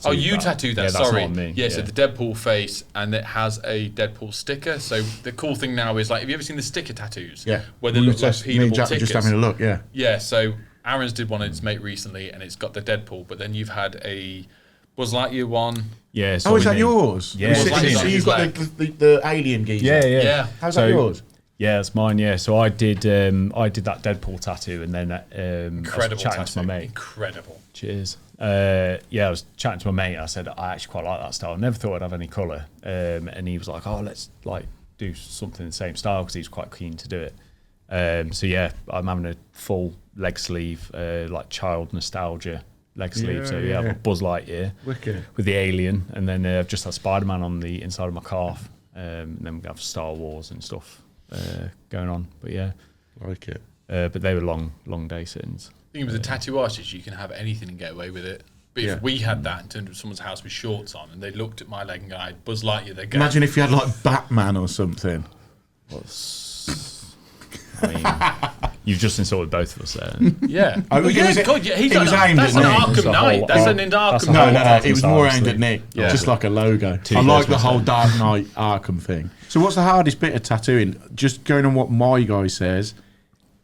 Oh, you that. tattooed that, yeah, sorry. That's not on me. Yeah, so the Deadpool face, and it has a Deadpool sticker. So the cool thing now is, like, have you ever seen the sticker tattoos? Yeah. Where they look like peelable Jack tickets? just having a look, yeah. Yeah, so Aaron's did one of his mate recently, and it's got the Deadpool, but then you've had a Buzz Lightyear one. Yeah. So is that yours? Yeah. So you've got the alien geezer. Yeah. How's that yours? Yeah, it's mine. Yeah. So I did that Deadpool tattoo, and then incredible I was chatting tattoo. to my mate. Incredible. Cheers. I was chatting to my mate. And I said I actually quite like that style. I never thought I'd have any colour. And he was like, "Oh, let's like do something in the same style," because he was quite keen to do it. So yeah, I'm having a full leg sleeve, like child nostalgia leg sleeve. So I've got Buzz Lightyear with the alien, and then I've just had Spider-Man on the inside of my calf, and then we have Star Wars and stuff going on. But yeah, like it. But they were long day sittings. I think with a tattoo artist, you can have anything and get away with it. But if we had that and turned up someone's house with shorts on, and they looked at my leg and go, Buzz Lightyear, they go. Imagine if you had like Batman or something. I mean, you've just insulted both of us there. Yeah. It was aimed that's at an Nick. Arkham Knight. That's an Arkham No, Knight. it was more aimed at Nick. Yeah. Just like a logo. I like the whole Dark Knight Arkham thing. So what's the hardest bit of tattooing? Just going on what my guy says,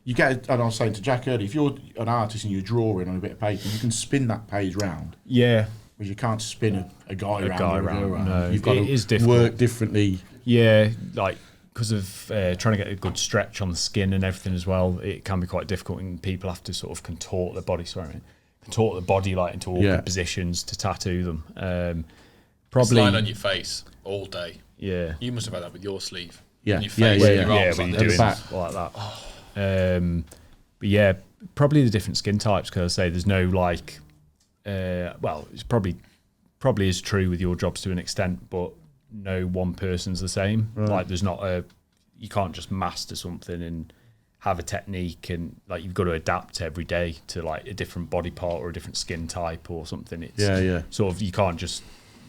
you get, and I was saying to Jack earlier, if you're an artist and you're drawing on a bit of paper, you can spin that page round. Yeah. Whereas you can't spin a guy around. No, you've got to work differently. Yeah, like, because of trying to get a good stretch on the skin and everything as well, it can be quite difficult, and people have to sort of contort their body like into awkward positions to tattoo them. Probably lying on your face all day. Yeah, you must have had that with your sleeve. Yeah, on your face, when you're doing like that. But yeah, probably the different skin types, because I say there's no like, well, it's probably is true with your jobs to an extent, but no one person's the same. Right. Like, there's not you can't just master something and have a technique, and like, you've got to adapt every day to like a different body part or a different skin type or something. It's sort of, you can't just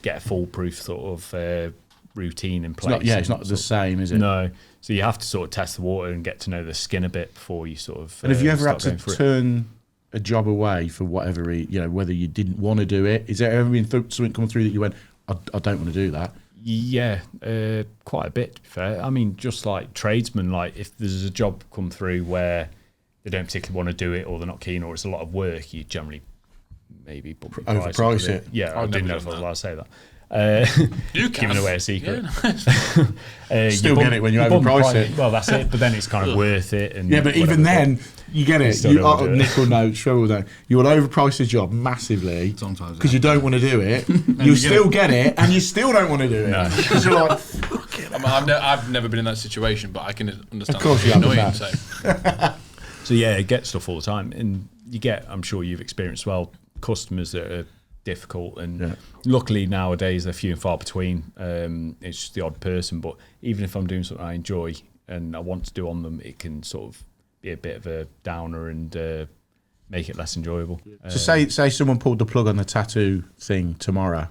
get a foolproof sort of routine in place. It's not the same, is it? No. So you have to sort of test the water and get to know the skin a bit before you sort of. And have you ever had to turn a job away for whatever, whether you didn't want to do it? Is there ever been something come through that you went, I don't want to do that? Yeah, quite a bit, to be fair. I mean, just like tradesmen, like if there's a job come through where they don't particularly want to do it, or they're not keen, or it's a lot of work, you generally maybe overprice it. Yeah, I didn't know if I was allowed to say that. You can giving away a secret. Yeah. Still get it when you overprice it. Well, that's it. But then it's kind of worth it. And yeah, but even then, you get it. Nick will know, Trevor will know. You will overprice a job massively because you don't want to do it. You still get it, and you still don't want to do it because you're like, fuck it. I've never been in that situation, but I can understand. Of course, it's you annoying. So yeah, get stuff all the time, and you get. I'm sure you've experienced customers that are difficult, and luckily nowadays they're few and far between. It's just the odd person, but even if I'm doing something I enjoy and I want to do on them, it can sort of be a bit of a downer and make it less enjoyable. So say someone pulled the plug on the tattoo thing tomorrow.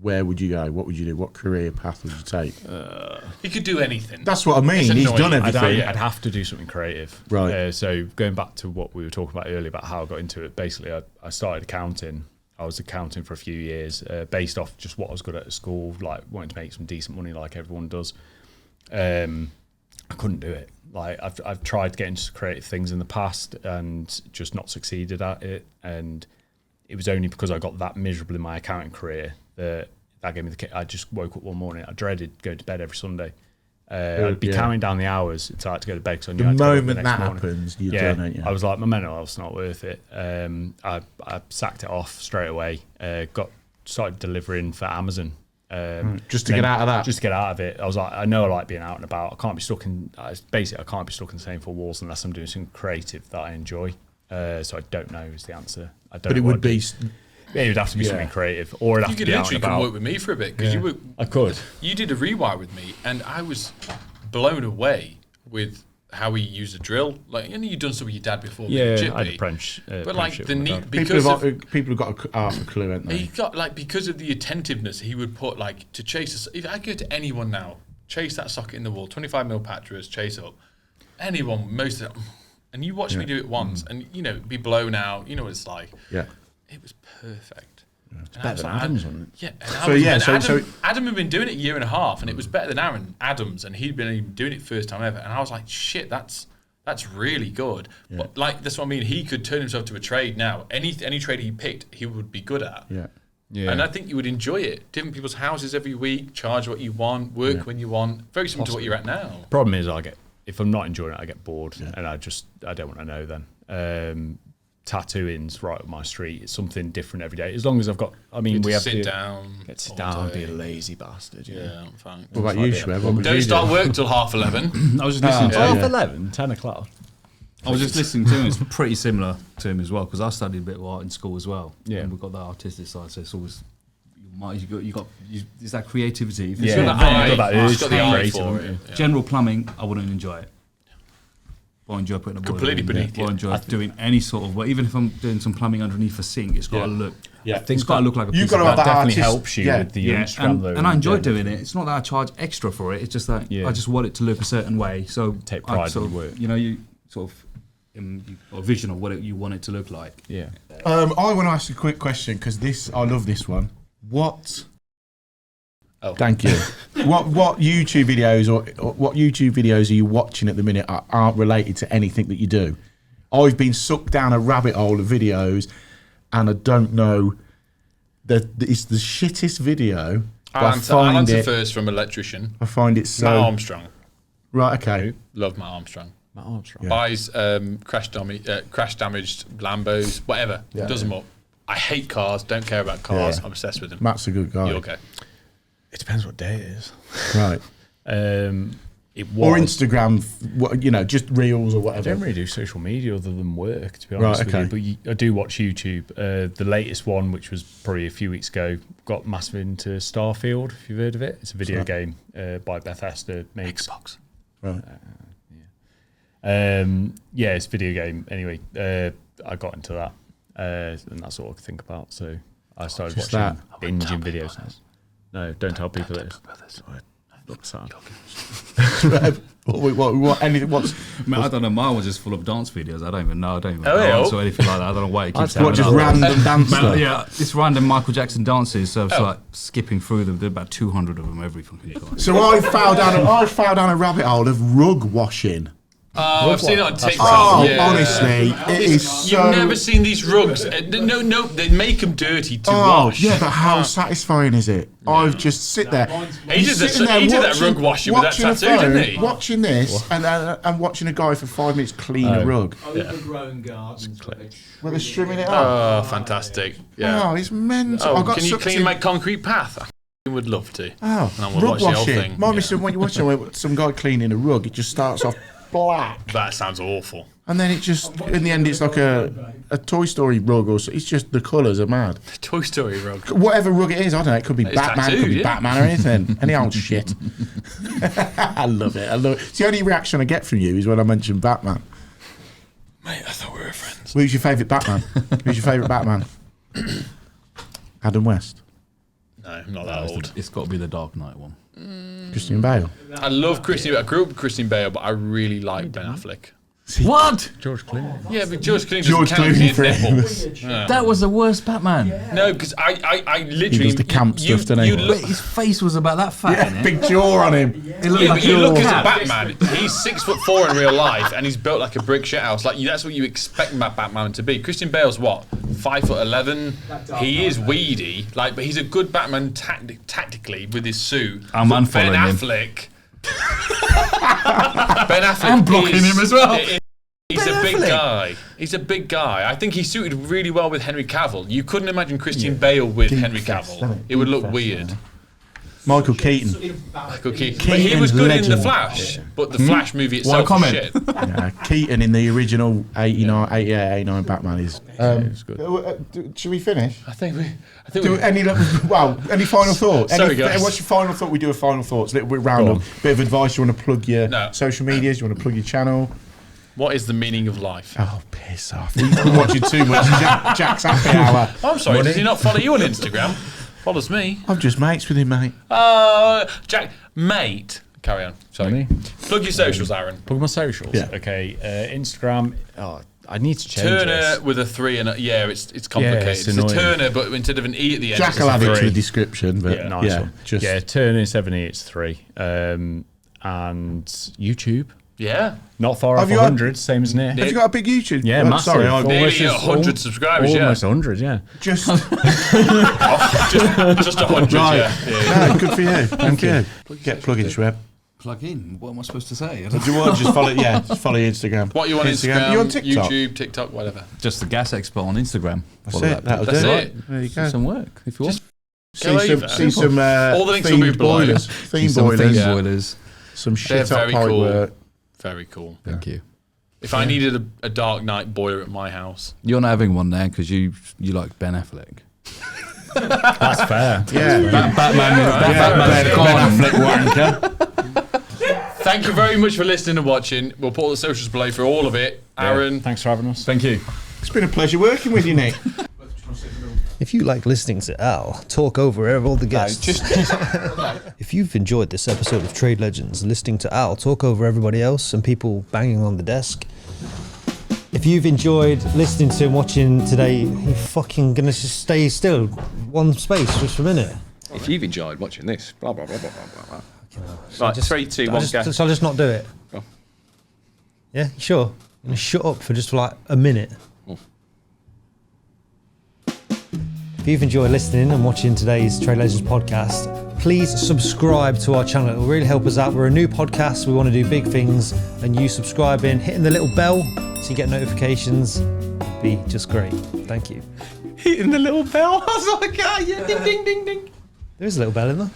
Where would you go? What would you do? What career path would you take? He could do anything. That's what I mean. He's done everything. I'd have to do something creative. Right. So going back to what we were talking about earlier about how I got into it, basically I started accounting. I was accounting for a few years, based off just what I was good at school, like wanting to make some decent money like everyone does. I couldn't do it. Like I've tried to get into creative things in the past and just not succeeded at it. And it was only because I got that miserable in my accounting career that gave me the kick. I just woke up one morning. I dreaded going to bed every Sunday. I'd be counting down the hours until I had to go to bed because I knew the moment that happens, you don't. I was like, my mental health's not worth it. I sacked it off straight away. Started delivering for Amazon. Just to get out of that. Just to get out of it. I was like, I know I like being out and about. I can't be stuck in. Basically, I can't be stuck in the same four walls unless I'm doing something creative that I enjoy. So I don't know is the answer. I don't. But it would be. It would have to be something creative, or it'd have to be out and about. You could literally work with me for a bit because I could. You did a rewire with me, and I was blown away with how he used a drill. Like, you know, you've done stuff with your dad before. Yeah, I had a but like the neat people have got half a clue, haven't they? He got because of the attentiveness, he would put to chase. If I go to anyone now, chase that socket in the wall, 25mm patras, chase up. Anyone, most of them, and you watch me do it once, and be blown out. You know what it's like. Yeah. It was perfect. It's better than Adams, wasn't it? Yeah. Adam had been doing it a year and a half, and it was better than Adams, and he'd been doing it first time ever. And I was like, shit, that's really good. Yeah. But that's what I mean. He could turn himself to a trade now. Any trade he picked, he would be good at. Yeah. Yeah. And I think you would enjoy it. Different people's houses every week, charge what you want, work when you want. Very similar to what you're at now. Problem is, if I'm not enjoying it, I get bored, and I don't want to know then. Tattooing's right up my street. It's something different every day. As long as I've got, we have to sit down, and be a lazy bastard. Yeah, I'm fine. What about you, Shweb? Don't start work till 11:30. I was just listening to 11, 10 o'clock. I was just listening to him. It's pretty similar to him as well because I studied a bit of art in school as well. Yeah, and we've got that artistic side, so it's always is that creativity? Yeah, you've got the eye for it. Yeah. General plumbing, I wouldn't enjoy it. I enjoy putting a completely beneath it. I enjoy doing any sort of, even if I'm doing some plumbing underneath a sink, it's got to look. Yeah, it's got to look like a piece you've got to of have that definitely helps you with the Instagram and I enjoy doing it. It's not that I charge extra for it. It's just that I just want it to look a certain way. So take pride in your work. You sort of you've got a vision of what you want it to look like. Yeah. I want to ask a quick question because I love this one. What? Oh. Thank you. What YouTube videos or what YouTube videos are you watching at the minute aren't related to anything that you do? I've been sucked down a rabbit hole of videos, and I don't know. It's the shittest video. I'll answer first from electrician. I find it so. Matt Armstrong. Right. Okay. Love Matt Armstrong. Matt Armstrong buys crash damaged Lambos, whatever. Yeah, does them up. I hate cars. Don't care about cars. I'm obsessed with them. Matt's a good guy. You're okay. It depends what day it is. Right. It was. Or Instagram, just reels or whatever. I don't really do social media other than work, to be honest with you. But I do watch YouTube. The latest one, which was probably a few weeks ago, got massive into Starfield, if you've heard of it. It's a video game by Bethesda. Xbox. Right. It's a video game. Anyway, I got into that, and that's all I could think about. So I started watching binging videos. No, don't tell people this. Look sad. What's I don't know. Mine was just full of dance videos. I don't even know. I don't even dance or anything like that. I don't know why it keeps just random dance stuff. Yeah, it's random Michael Jackson dances. So it's like skipping through them. There's about 200 of them every fucking time. So I fell down a rabbit hole of rug washing. Oh, I've seen it on TikTok. Oh, honestly, it is so... You've never seen these rugs. No, they make them dirty to wash. Yeah, but how satisfying is it? I've just sit there. He did that rug washing with that tattoo, didn't he? Watching this and watching a guy for 5 minutes clean a rug. I love the growing gardens. Well, they're strimming it up. Oh, fantastic. Yeah. Oh, it's mental. Can you clean my concrete path? I would love to. Oh, and rug washing. Might be when you're watching some guy cleaning a rug, it just starts off black. That sounds awful. And then it just, in the end, it's like a Toy Story rug or so. It's just the colours are mad. Toy Story rug. Whatever rug it is, I don't know. It could be it's Batman, tattooed, it could be Batman or anything. Any old shit. I love it. It's the only reaction I get from you is when I mention Batman. Mate, I thought we were friends. Who's your favourite Batman? Who's your favourite Batman? Adam West. No, I'm not that old. It's got to be the Dark Knight one. Christian Bale. I love Christian Bale. I grew up with Christian Bale, but I really like Ben Affleck. What? George Clooney. Yeah, but George Clooney doesn't count his nipples. Yeah. That was the worst Batman. No, because I literally... He does the camp stuff, doesn't he? But his face was about that fat, innit? Big jaw on him. But you look at Batman, he's 6'4" in real life, and he's built like a brick shit house. Like that's what you expect Batman to be. Christian Bale's what? 5'11". He is weedy, but he's a good Batman tactically with his suit. I'm unfollowing Ben him. Affleck. Ben Affleck. I'm blocking him as well. He's a big guy. He's a big guy. I think he suited really well with Henry Cavill. You couldn't imagine Christian Bale with Henry Cavill. It would look weird. Michael Keaton. But he was good in The Flash, but the Flash movie itself was shit. Yeah, Keaton in the original 89 Batman is good. Should we finish? I think we any final thoughts? Sorry, guys. What's your final thought? We do a final thoughts. A little bit round up. Bit of advice. You want to plug your social medias? You want to plug your channel? What is the meaning of life? Oh, piss off. We've been watching too much Jack's Happy Hour. I'm sorry, does he not follow you on Instagram? Follows me. I'm just mates with him, mate. Jack, mate. Carry on. Sorry. Plug your socials, Aaron. Plug my socials? Yeah. Okay, Instagram. Oh, I need to change Turner this. with a 3 and it's complicated. it's it's a Turner, but instead of an E at the end, Jack will add it to the description. But yeah, nice one. Turner 70, it's 3. And YouTube. Yeah. Not far off 100, same as near. Have you got a big YouTube? Yeah, massive. Sorry, I've nearly 100 subscribers, almost 100, yeah. Just just 100, right. yeah. No, good for you. Thank you. Get plug-in, Shweb. Plug in? What am I supposed to say? Do you want just follow? Yeah, just follow your Instagram. What you on Instagram? You on TikTok? YouTube, TikTok, whatever. Just the Gas Expo on Instagram. That's it. That'll That's do it. There you go. Some work if you want. See some all the links will be themed below. boilers. Themed boilers. Some shit up pipe work. Very cool. Thank you. If I needed a Dark Knight boiler at my house. You're not having one there because you like Ben Affleck. That's fair. Yeah. Batman. Ben Affleck wanker. Thank you very much for listening and watching. We'll put all the socials below for all of it. Aaron. Thanks for having us. Thank you. It's been a pleasure working with you, Nick. If you like listening to Al talk over all the guests, if you've enjoyed this episode of Trade Legends, listening to Al talk over everybody else and people banging on the desk, if you've enjoyed listening to and watching today, you fucking gonna just stay still, one space just for a minute. If you've enjoyed watching this, blah blah blah blah blah blah. So Right, 3, 2, 1, go. So I'll just not do it. Go. Yeah, sure. I'm gonna shut up for just like a minute. If you've enjoyed listening and watching today's Trade Legends podcast, please subscribe to our channel. It will really help us out. We're a new podcast. We want to do big things, and you subscribing, hitting the little bell so you get notifications, would be just great. Thank you. Hitting the little bell. I was like, yeah, ding, ding, ding, ding. There is a little bell in there.